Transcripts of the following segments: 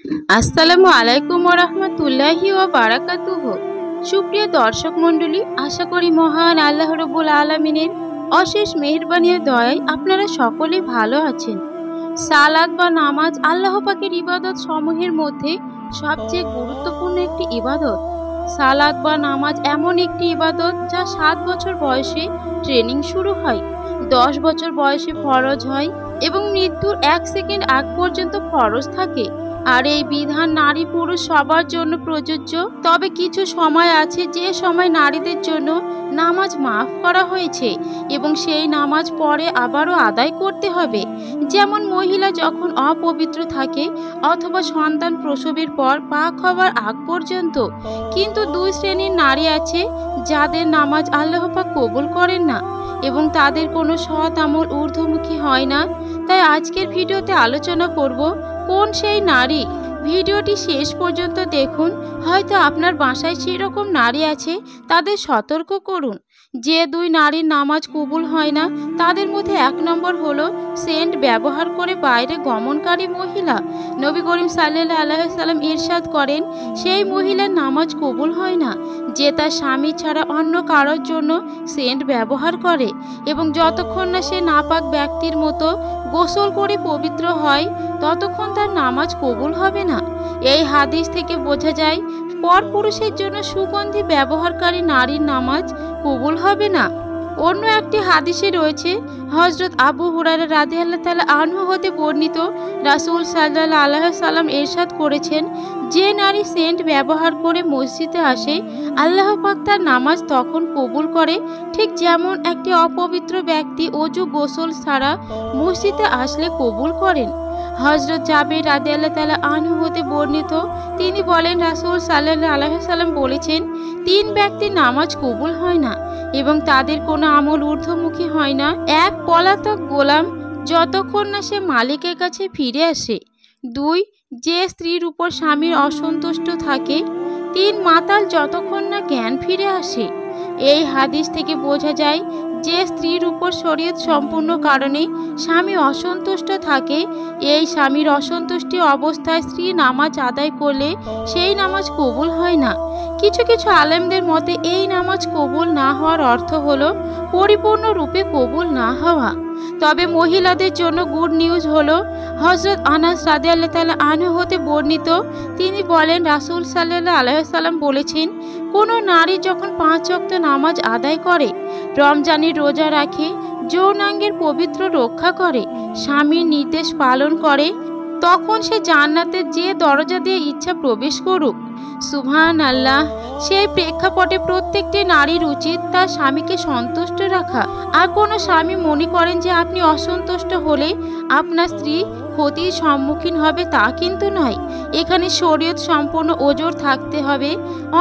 আসসালামু আলাইকুম ওয়া রাহমাতুল্লাহি ওয়া বারাকাতুহু। সুপ্রিয় দর্শক মণ্ডলী, আশা করি মহান আল্লাহ রাব্বুল আলামিনের অশেষ মেহেরবানি ও দয়ায় আপনারা সকলে ভালো আছেন। সালাত বা নামাজ আল্লাহ পাকের ইবাদত সমূহের মধ্যে সবচেয়ে গুরুত্বপূর্ণ একটি ইবাদত। সালাত বা নামাজ এমন একটি ইবাদত যা 7 বছর বয়সে ট্রেনিং শুরু হয়, 10 বছর বয়সে ফরজ হয় এবং মৃত্যুর 1 সেকেন্ড আগ পর্যন্ত ফরজ থাকে। আর এই বিধান নারী পুরুষ সবার জন্য প্রযোজ্য। তবে কিছু সময় আছে যে সময় নারীদের জন্য নামাজ মাফ করা হয়েছে এবং সেই নামাজ পরে আবারও আদায় করতে হবে। যেমন মহিলা যখন অপবিত্র থাকে অথবা সন্তান প্রসবের পর পাক হওয়ার আগ পর্যন্ত। কিন্তু 2 শ্রেণীর নারী আছে যাদের নামাজ আল্লাহ পাক কবুল করেন না এবং তাদের কোনো সৎ আমল ঊর্ধ্বমুখী হয় না। তাই আজকের ভিডিওতে আলোচনা করব কোন সেই নারী। ভিডিওটি শেষ পর্যন্ত দেখুন, হয়তো আপনার বাসায় সেরকম নারী আছে, তাদের সতর্ক করুন। যে 2 নারীর নামাজ কবুল হয় না তাদের মধ্যে 1 নম্বর হলো সেন্ট ব্যবহার করে বাইরে গমনকারী মহিলা। নবী করিম সাল্লাল্লাহু আলাইহি সাল্লাম ইরশাদ করেন, সেই মহিলার নামাজ কবুল হয় না যে তার স্বামী ছাড়া অন্য কারোর জন্য সেন্ট ব্যবহার করে এবং যতক্ষণ না সে নাপাক ব্যক্তির মতো গোসল করে পবিত্র হয় ততক্ষণ তার নামাজ কবুল হবে না। এই হাদিস থেকে বোঝা যায় পরপুরুষের জন্য সুগন্ধি ব্যবহারকারী নারীর নামাজ কবুল হবে না। অন্য একটি হাদিসে রয়েছে, হযরত আবু হুরায়রা রাদিয়াল্লাহু তাআলা আনহু হতে বর্ণিত, রাসূল সাল্লাল্লাহু আলাইহি সাল্লাম ইরশাদ করেছেন, যে নারী সেন্ট ব্যবহার করে মসজিদে আসে আল্লাহ পাক তার নামাজ তখন কবুল করে, ঠিক যেমন একটি অপবিত্র ব্যক্তি ওযু গোসল ছাড়া মসজিদে আসলে কবুল করেন। হযরত জাবের রাদিয়াল্লাহু তাআলা আনহু হতে বর্ণিত, তিনি বলেন, রাসূল সাল্লাল্লাহু আলাইহি সাল্লাম বলেছেন, 3 ব্যক্তির নামাজ কবুল হয় না এবং তাদের কোনো আমল ঊর্ধ্বমুখী হয় না। 1 পলাতক গোলাম যতক্ষণ না সে মালিকের কাছে ফিরে আসে। 2 যে স্ত্রীর উপর স্বামীর অসন্তুষ্ট থাকে। 3 মাতাল যতক্ষণ না জ্ঞান ফিরে আসে। এই হাদিস থেকে বোঝা যায় যে স্ত্রীর উপর শরীয়ত সম্পূর্ণ কারণে স্বামী অসন্তুষ্ট থাকে, এই স্বামীর অসন্তুষ্টি অবস্থায় স্ত্রী নামাজ আদায় করলে সেই নামাজ কবুল হয় না। কিছু কিছু আলেমদের মতে এই নামাজ কবুল না হওয়ার অর্থ হলো পরিপূর্ণরূপে কবুল না হওয়া। তবে মহিলাদের জন্য গুড নিউজ হলো, হযরত আনাস রাদিয়াল্লাহু তাআলা আনহু হতে বর্ণিত, তিনি বলেন, রাসূল সাল্লাল্লাহু আলাইহি সাল্লাম বলেছেন, কোনো নারী যখন 5 ওয়াক্ত নামাজ আদায় করে, রমজানের রোজা রাখে, যৌনাঙ্গের পবিত্র রক্ষা করে, স্বামীর নির্দেশ পালন করে, তখন সে জান্নাতের যে দরজা দিয়ে ইচ্ছা প্রবেশ করুক। সুবহানাল্লাহ। সেই প্রেক্ষাপটে প্রত্যেকটি নারীর উচিত তার স্বামীকে সন্তুষ্ট রাখা। আর কোনো স্বামী মনে করেন যে আপনি অসন্তুষ্ট হলে আপনার স্ত্রী ক্ষতির সম্মুখীন হবে, তা কিন্তু নয়। এখানে শরীয়ত সম্পূর্ণ ওজোর থাকতে হবে।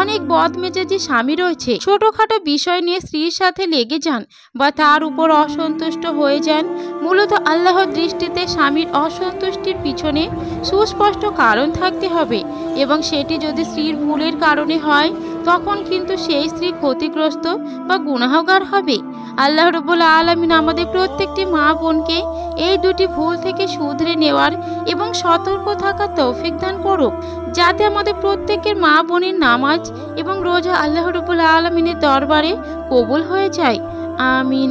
অনেক বদমেজাজি স্বামী রয়েছে, ছোটখাটো বিষয় নিয়ে স্ত্রীর সাথে লেগে যান বা তার উপর অসন্তুষ্ট হয়ে যান। মূলত আল্লাহর দৃষ্টিতে স্বামীর অসন্তুষ্টির পিছনে সুস্পষ্ট কারণ থাকতে হবে এবং সেটি যদি স্ত্রীর ভুলের কারণে হয় তখন কিন্তু সেই স্ত্রী ক্ষতিগ্রস্ত বা গুনাহগার হবে। আল্লাহ রাব্বুল আলামিন আমাদের প্রত্যেকটি মা বোনকে এই 2টি ভুল থেকে শুধরে নেওয়ার এবং সতর্ক থাকার তৌফিক দান করুক, যাতে আমাদের প্রত্যেকের মা বোনের নামাজ এবং রোজা আল্লাহ রাব্বুল আলামিনের দরবারে কবুল হয়ে যায়। আমিন।